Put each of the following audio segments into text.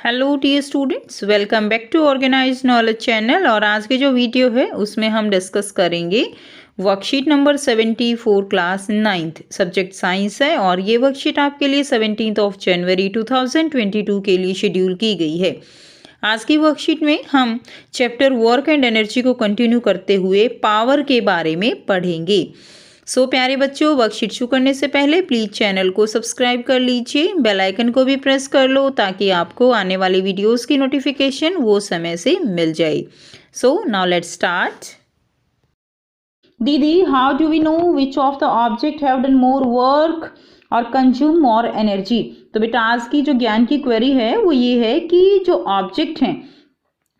Hello dear students, welcome back to organised knowledge channel. और आज के जो वीडियो है उसमें हम डिस्कस करेंगे worksheet number 74 class 9th subject science है। और ये वर्कशीट आपके लिए 17 जनवरी 2022 के लिए शेड्यूल की गई है। आज की वर्कशीट में हम चैप्टर वर्क एंड एनर्जी को कंटिन्यू करते हुए पावर के बारे में पढ़ेंगे। प्यारे बच्चों, वर्कशीट शुरू करने से पहले प्लीज़ चैनल को सब्सक्राइब कर लीजिए, बेल आइकन को भी प्रेस कर लो ताकि आपको आने वाली वीडियोस की नोटिफिकेशन वो समय से मिल जाए। Now let's start. दीदी, how do we know which of the object have done more work और कंज्यूम मोर एनर्जी? तो बेटा आज की जो ज्ञान की क्वेरी है वो ये है कि जो ऑब्जेक्ट हैं,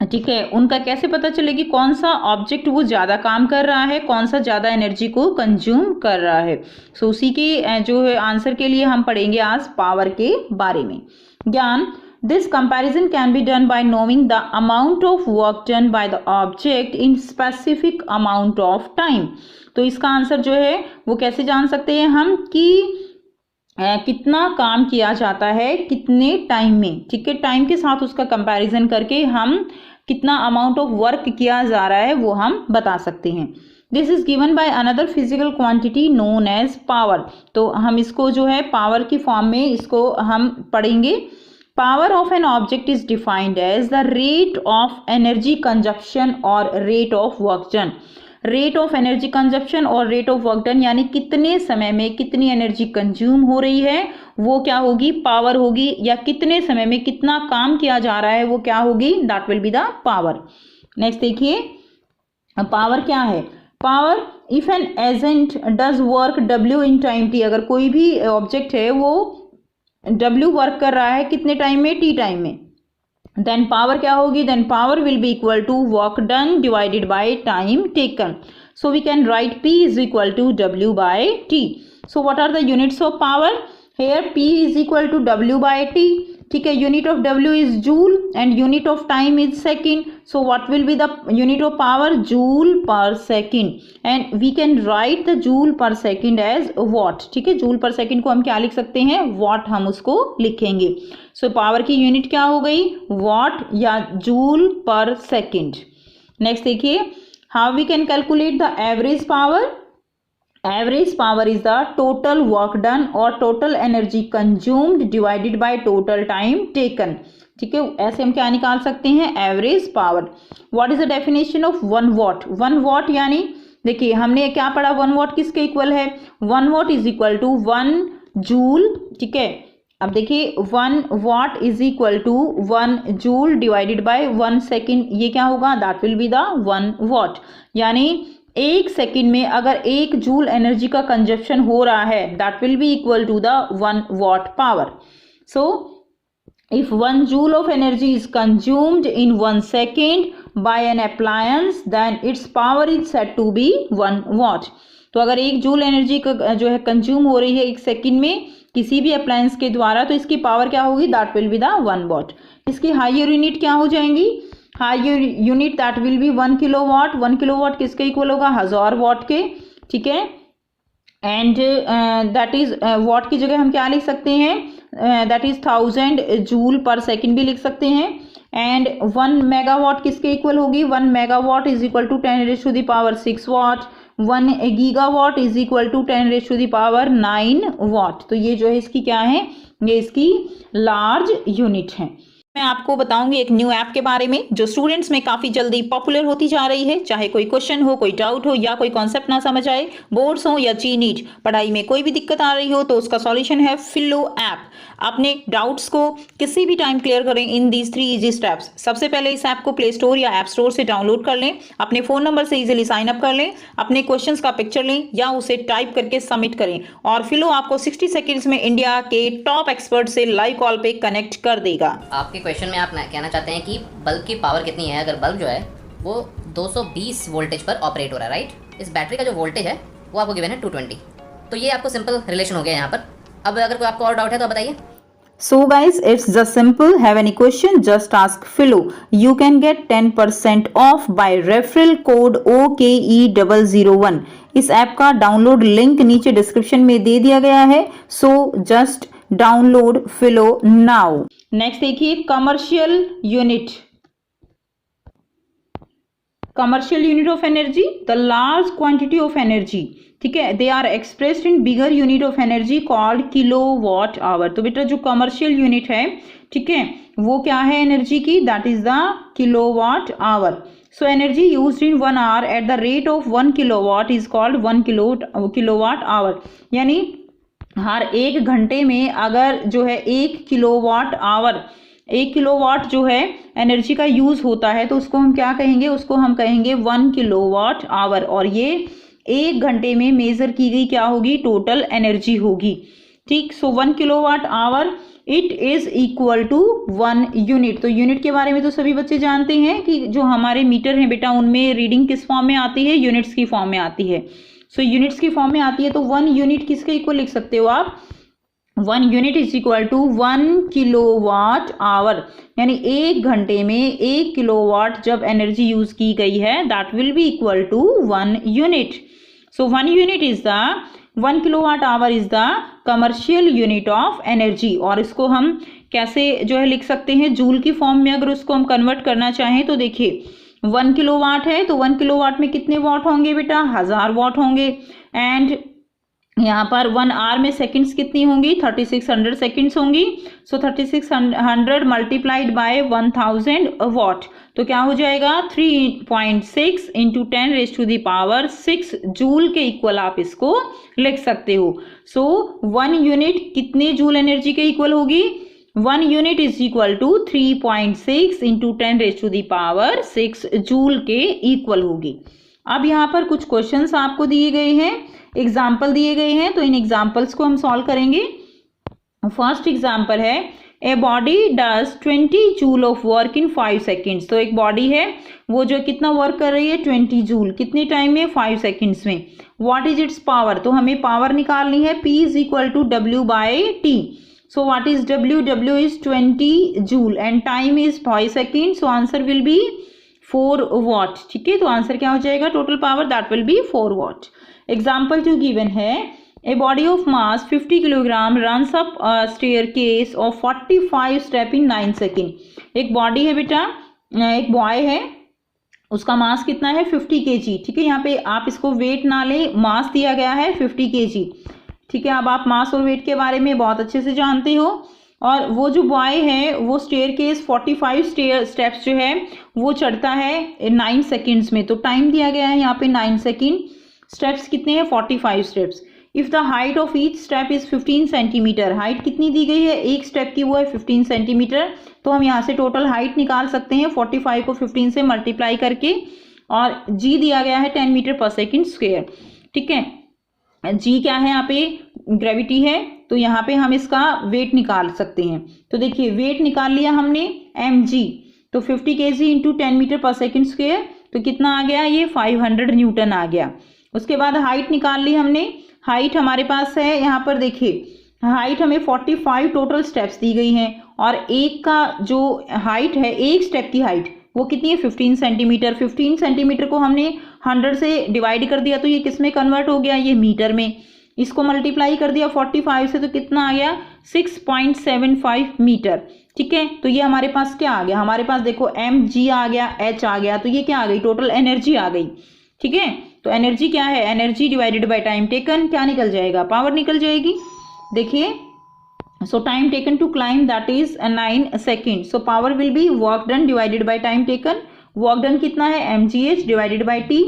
ठीक है, उनका कैसे पता चले कि कौन सा ऑब्जेक्ट वो ज़्यादा काम कर रहा है, कौन सा ज़्यादा एनर्जी को कंज्यूम कर रहा है। उसी के जो है आंसर के लिए हम पढ़ेंगे आज पावर के बारे में। ज्ञान, this comparison can be done by knowing the amount of work done by the object in specific amount of time. तो इसका आंसर जो है वो कैसे जान सकते हैं हम कि कितना काम किया जाता है कितने टाइम में। ठीक है, टाइम के साथ उसका कंपैरिजन करके हम कितना अमाउंट ऑफ वर्क किया जा रहा है वो हम बता सकते हैं। This is given by another physical quantity known as power. तो हम इसको जो है पावर की फॉर्म में इसको हम पढ़ेंगे। Power of an object is defined as the rate of energy consumption और rate of work done. Rate of energy consumption और रेट ऑफ वर्क डन यानी कितने समय में कितनी एनर्जी कंज्यूम हो रही है वो क्या होगी, पावर होगी। या कितने समय में कितना काम किया जा रहा है वो क्या होगी, that will be the power. Next देखिए, पावर क्या है। Power, if an agent does work W in time T, अगर कोई भी ऑब्जेक्ट है वो W वर्क कर रहा है कितने टाइम में, T टाइम में, देन पावर क्या होगी, then power will be equal to work done divided by time taken. So we can write P is equal to W by T। So what are the units of power? Here P is equal to W by T। ठीक है, unit of W is joule and unit of time is second. So what will be the unit of power? Joule per second. And we can write the joule per second as watt. ठीक है, joule per second को हम क्या लिख सकते हैं, what हम उसको लिखेंगे। सो पावर की यूनिट क्या हो गई, वॉट या जूल पर सेकेंड। नेक्स्ट देखिए, how we can calculate the average power. Average power is the total work done और total energy consumed divided by total time taken. ठीक है, ऐसे हम क्या निकाल सकते हैं, average power. What is the definition of 1 watt? 1 watt यानी देखिए हमने क्या पढ़ा, 1 वॉट किसके इक्वल है, 1 watt is equal to 1 joule. ठीक है, अब देखिए 1 watt is equal to 1 joule divided by 1 second. ये क्या होगा, that will be the 1 watt. यानी 1 सेकेंड में अगर 1 जूल एनर्जी का कंजप्शन हो रहा है that will be equal to the 1 watt power. So if 1 joule of energy is consumed in 1 second by an appliance then its power is said to be 1 watt। तो अगर 1 joule energy का जो है consume हो रही है 1 second में किसी भी अप्लायंस के द्वारा तो इसकी पावर क्या होगी, that will be the 1 watt. इसकी हायर यूनिट क्या हो जाएंगी, higher unit that will be 1 kilowatt. 1 kilowatt किसके इक्वल होगा, 1000 वॉट के। ठीक है, एंड दैट इज वॉट की जगह हम क्या लिख सकते हैं, that is 1000 joule per second भी लिख सकते हैं। एंड 1 मेगावाट किसके इक्वल होगी, 1 megawatt is equal to 10 raise to the power 6 watt. 1 gigawatt is equal to 10 raise to the power 9 watt. तो ये जो है इसकी क्या है, ये इसकी लार्ज यूनिट है। मैं आपको बताऊंगी एक न्यू ऐप के बारे में जो स्टूडेंट्स में काफ़ी जल्दी पॉपुलर होती जा रही है। चाहे कोई क्वेश्चन हो, कोई डाउट हो या कोई कॉन्सेप्ट ना समझ आए, बोर्ड्स हो या जी नीट, पढ़ाई में कोई भी दिक्कत आ रही हो तो उसका सॉल्यूशन है फिलो ऐप। अपने डाउट्स को किसी भी टाइम क्लियर करें इन दीज 3 इजी स्टेप्स। सबसे पहले इस ऐप को प्ले स्टोर या ऐप स्टोर से डाउनलोड कर लें, अपने फ़ोन नंबर से इजीली साइन अप कर लें, अपने क्वेश्चंस का पिक्चर लें या उसे टाइप करके सबमिट करें और फिलो आपको 60 सेकेंड्स में इंडिया के टॉप एक्सपर्ट से लाइव कॉल पे कनेक्ट कर देगा। आपके क्वेश्चन में आप कहना चाहते हैं कि बल्ब की पावर कितनी है। अगर बल्ब जो है वो 220 वोल्टेज पर ऑपरेट हो रहा है, राइट। इस बैटरी का जो वोल्टेज है वो आपको गिवन है 220। तो ये आपको सिंपल रिलेशन हो गया यहाँ पर। अब अगर कोई आपको और डाउट है तो बताइए। So guys, it's just simple. Have any question? Just ask Philo. You can get 10% off by referral code OKE001। इस ऐप का डाउनलोड लिंक नीचे डिस्क्रिप्शन में दे दिया गया है। So just download Philo now। Next देखिए commercial unit, commercial unit of energy, the large quantity of energy, ठीक है, they are expressed in bigger unit of energy called kilowatt hour. तो बेटा जो कमर्शियल यूनिट है, ठीक है, वो क्या है एनर्जी की, that is the kilowatt hour. So energy used in 1 hour at the rate of 1 kilowatt is called 1 kilowatt hour. यानी हर 1 घंटे में अगर जो है 1 किलोवाट आवर, 1 किलोवाट जो है एनर्जी का यूज होता है, तो उसको हम क्या कहेंगे, उसको हम कहेंगे 1 किलोवाट आवर। और ये 1 घंटे में मेजर की गई क्या होगी, टोटल एनर्जी होगी। ठीक, so 1 kilowatt hour it is equal to 1 unit. तो यूनिट के बारे में तो सभी बच्चे जानते हैं कि जो हमारे मीटर हैं बेटा, उनमें रीडिंग किस फॉर्म में आती है, यूनिट्स की फॉर्म में आती है। सो यूनिट्स की फॉर्म में आती है, तो 1 यूनिट किसके इक्वल लिख सकते हो आप, 1 unit is equal to 1 kilowatt hour. यानी 1 घंटे में 1 किलोवाट जब एनर्जी यूज की गई है, that will be equal to 1 unit. So 1 unit is the 1 kilowatt hour is the commercial unit of energy. और इसको हम कैसे जो है लिख सकते हैं, जूल की फॉर्म में अगर उसको हम कन्वर्ट करना चाहें तो देखिए 1 किलोवाट है, तो 1 किलोवाट में कितने वाट होंगे बेटा, 1000 वाट होंगे। एंड यहाँ पर 1 आवर में सेकंड्स कितनी होंगी, 3600 सेकंड्स होंगी। सो 3600 मल्टीप्लाइड बाय 1000 वाट, तो क्या हो जाएगा 3.6 इंटू 10⁻⁶ जूल के इक्वल आप इसको लिख सकते हो। सो 1 यूनिट कितने जूल एनर्जी के इक्वल होगी, 1 unit is equal to 3.6 into 10⁻⁶ joule के इक्वल होगी। अब यहाँ पर कुछ क्वेश्चंस आपको दिए गए हैं, एग्जाम्पल दिए गए हैं, तो इन एग्जाम्पल्स को हम सॉल्व करेंगे। फर्स्ट एग्जाम्पल है a body does 20 joule of work in 5 seconds. तो एक बॉडी है वो जो कितना वर्क कर रही है, 20 जूल, कितने टाइम में, 5 सेकेंड्स में। व्हाट इज इट्स पावर, तो हमें पावर निकालनी है, P is equal to W by T। So what is W, W is 20 joule and time is 5 second, so answer will be 4 watt. ठीक है, तो आंसर क्या हो जाएगा, total power that will be 4 watt. Example 2 given है a body of mass 50 kilogram runs up staircase of 45 step in 9 second. एक body है बेटा, एक बॉय है, उसका मास कितना है 50 kg। ठीक है, यहाँ पे आप इसको वेट ना लें, मास दिया गया है 50 kg। ठीक है, अब आप मास और वेट के बारे में बहुत अच्छे से जानते हो। और वो जो बॉय है वो स्टेयरकेस 45 स्टेप्स जो है वो चढ़ता है 9 सेकेंड्स में। तो टाइम दिया गया है यहाँ पे 9 सेकेंड, स्टेप्स कितने हैं 45 steps. If the height of each step is 15 centimetre, height कितनी दी गई है एक स्टेप की, वो है 15 सेंटीमीटर। तो हम यहाँ से टोटल हाइट निकाल सकते हैं 45 को 15 से मल्टीप्लाई करके, और जी दिया गया है 10 मीटर पर सेकेंड स्क्वेयर। ठीक है, जी क्या है यहाँ पे, ग्रेविटी है, तो यहाँ पे हम इसका वेट निकाल सकते हैं। तो देखिए वेट निकाल लिया हमने mg, तो 50 kg इंटू 10 मीटर पर सेकेंड स्क्वेयर, तो कितना आ गया, ये 500 न्यूटन आ गया। उसके बाद हाइट निकाल ली हमने, हाइट हमारे पास है यहाँ पर देखिए, हाइट हमें 45 टोटल स्टेप्स दी गई हैं, और एक का जो हाइट है, एक स्टेप की हाइट वो कितनी है 15 सेंटीमीटर। 15 सेंटीमीटर को हमने 100 से डिवाइड कर दिया, तो ये किस में कन्वर्ट हो गया, ये मीटर में। इसको मल्टीप्लाई कर दिया 45 से, तो कितना आ गया 6.75 मीटर। ठीक है, तो ये हमारे पास क्या आ गया, हमारे पास देखो mg आ गया, h आ गया, तो ये क्या आ गई, टोटल एनर्जी आ गई। ठीक है, तो एनर्जी क्या है, energy divided by time taken, क्या निकल जाएगा, पावर निकल जाएगी। देखिए, so time taken to climb that is 9 second, so power will be work done divided by time taken. Work done कितना है mgh divided by t,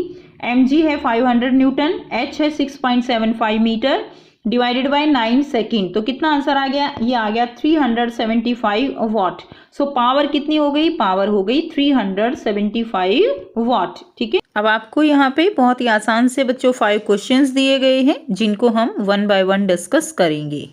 mg है 500 Newton, h है 6.75 मीटर डिवाइडेड बाय 9 सेकेंड, तो कितना answer आ गया, ये आ गया 375 वाट। So power कितनी हो गई, पावर हो गई 375 वाट। ठीक है, अब आपको यहाँ पे बहुत ही आसान से बच्चों 5 क्वेश्चंस दिए गए हैं, जिनको हम 1 बाय 1 डिस्कस करेंगे।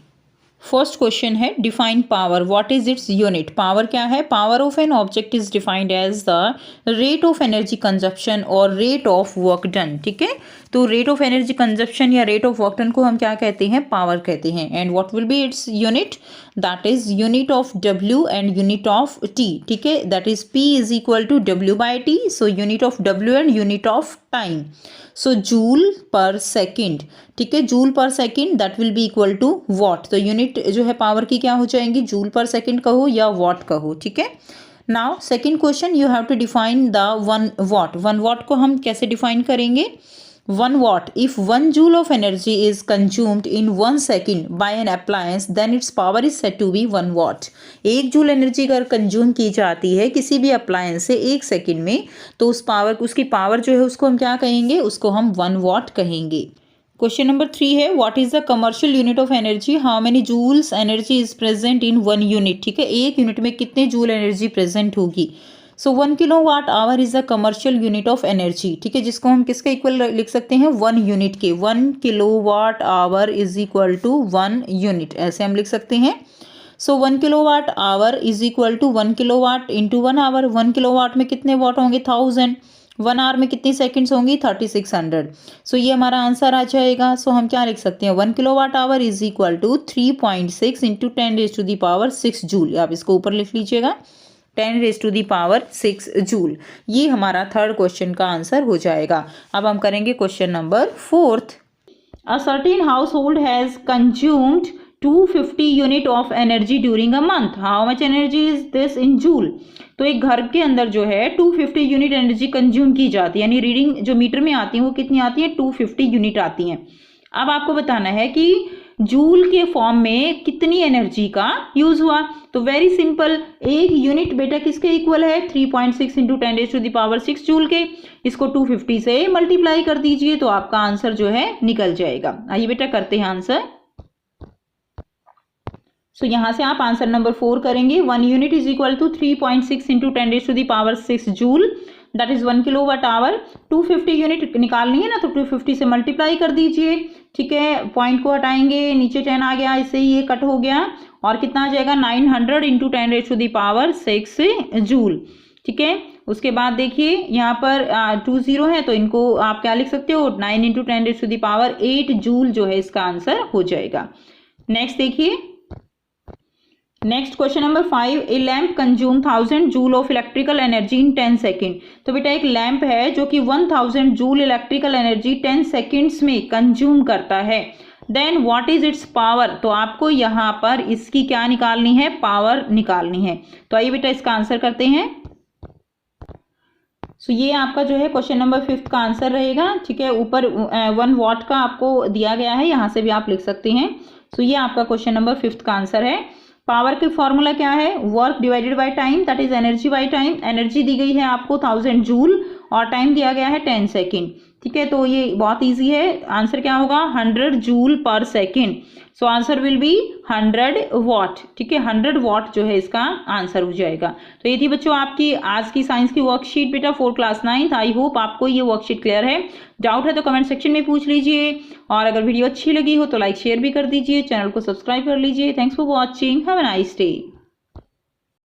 फर्स्ट क्वेश्चन है define power, what is its unit. Power क्या है, power of an object is defined as the rate of energy consumption और रेट ऑफ वर्क डन। ठीक है, तो रेट ऑफ एनर्जी कंजप्शन या rate of work done को हम क्या कहते हैं, पावर कहते हैं। And what will be its unit, that is unit of W and unit of T। ठीक है, that is P is equal to W by T, so unit of W and unit of time. So joule per second, ठीक है, joule per second that will be equal to watt. तो unit जो है power की क्या हो जाएंगी, joule per second कहो या वॉट कहो, ठीक है। Now second question, you have to define the 1 watt. 1 watt को हम कैसे डिफाइन करेंगे, 1 watt, if 1 joule of energy is consumed in 1 second by an appliance then its power is said to be 1 watt। 1 joule energy अगर consume की जाती है किसी भी अप्लायंस से 1 सेकंड में, तो उसकी पावर जो है उसको हम क्या कहेंगे, उसको हम 1 watt कहेंगे। क्वेश्चन नंबर 3 है, what is the commercial unit of energy, how many joules energy is present in 1 unit, ठीक है, 1 यूनिट में कितने जूल एनर्जी प्रेजेंट होगी। सो 1 kilowatt hour is the commercial unit of energy, ठीक है, जिसको हम किसके इक्वल लिख सकते हैं, 1 यूनिट के। 1 kilowatt hour is equal to 1 unit, ऐसे हम लिख सकते हैं। So 1 kilowatt hour is equal to 1 kilowatt into 1 hour. 1 kilowatt में कितने वाट होंगे, 1000। 1 आवर में कितनी सेकंड्स होंगी, 3600। सो ये हमारा आंसर आ जाएगा। सो हम क्या लिख सकते हैं, 1 kilowatt hour is equal to 3.6 into 10⁻⁶ joule. आप इसको ऊपर लिख लीजिएगा, 10⁻⁶ जूल। ये हमारा थर्ड क्वेश्चन का आंसर हो जाएगा। अब हम करेंगे question number 4। A certain house hold has consumed 250 unit of energy during a month, how much energy is this in joule. तो एक घर के अंदर जो है 250 यूनिट एनर्जी कंज्यूम की जाती है, यानी रीडिंग जो मीटर में आती है वो कितनी आती है, 250 यूनिट आती हैं। अब आपको बताना है कि जूल के फॉर्म में कितनी एनर्जी का यूज हुआ। तो वेरी सिंपल, 1 यूनिट बेटा किसके इक्वल है, 3.6 इंटू 10⁻⁶ जूल के। इसको 250 से मल्टीप्लाई कर दीजिए तो आपका आंसर जो है निकल जाएगा। आइए बेटा करते हैं आंसर। सो यहाँ से आप आंसर नंबर 4 करेंगे। 1 unit is equal to 3.6 into 10⁻⁶ joule, that is 1 kilowatt hour. 250 unit निकालनी है ना, तो 250 से मल्टीप्लाई कर दीजिए, ठीक है। पॉइंट को हटाएंगे, नीचे 10 आ गया, इससे ये कट हो गया और कितना आ जाएगा, 900 इंटू 10⁻⁶ जूल, ठीक है। उसके बाद देखिए यहाँ पर 2 0 है, तो इनको आप क्या लिख सकते हो, 9 इंटू 10⁸ जूल जो है इसका आंसर हो जाएगा। नेक्स्ट देखिए, next question number 5, a lamp consume 1000 joule of electrical energy in 10 second. तो बेटा एक लैम्प है जो कि 1000 जूल इलेक्ट्रिकल एनर्जी 10 सेकेंड्स में कंज्यूम करता है, then what is its power. तो आपको यहाँ पर इसकी क्या निकालनी है, पावर निकालनी है। तो आइए बेटा इसका आंसर करते हैं। सो ये आपका जो है क्वेश्चन नंबर 5 का आंसर रहेगा, ठीक है। ऊपर 1 वॉट का आपको दिया गया है, यहाँ से भी आप लिख सकते हैं। सो ये आपका क्वेश्चन नंबर 5 का आंसर है। पावर की फॉर्मूला क्या है, work divided by time, that is energy by time. Energy दी गई है आपको 1000 जूल और टाइम दिया गया है 10 सेकेंड, ठीक है। तो ये बहुत इजी है, आंसर क्या होगा, 100 joule per second. So answer will B 100 what, ठीक है। 100 वॉट जो है इसका आंसर हो जाएगा। तो ये थी बच्चों आपकी आज की साइंस की वर्कशीट बेटा 4 क्लास 9। आई होप आपको ये वर्कशीट क्लियर है। डाउट है तो कमेंट सेक्शन में पूछ लीजिए, और अगर वीडियो अच्छी लगी हो तो लाइक शेयर भी कर दीजिए, चैनल को सब्सक्राइब कर लीजिए। Thanks for watching, have a nice day.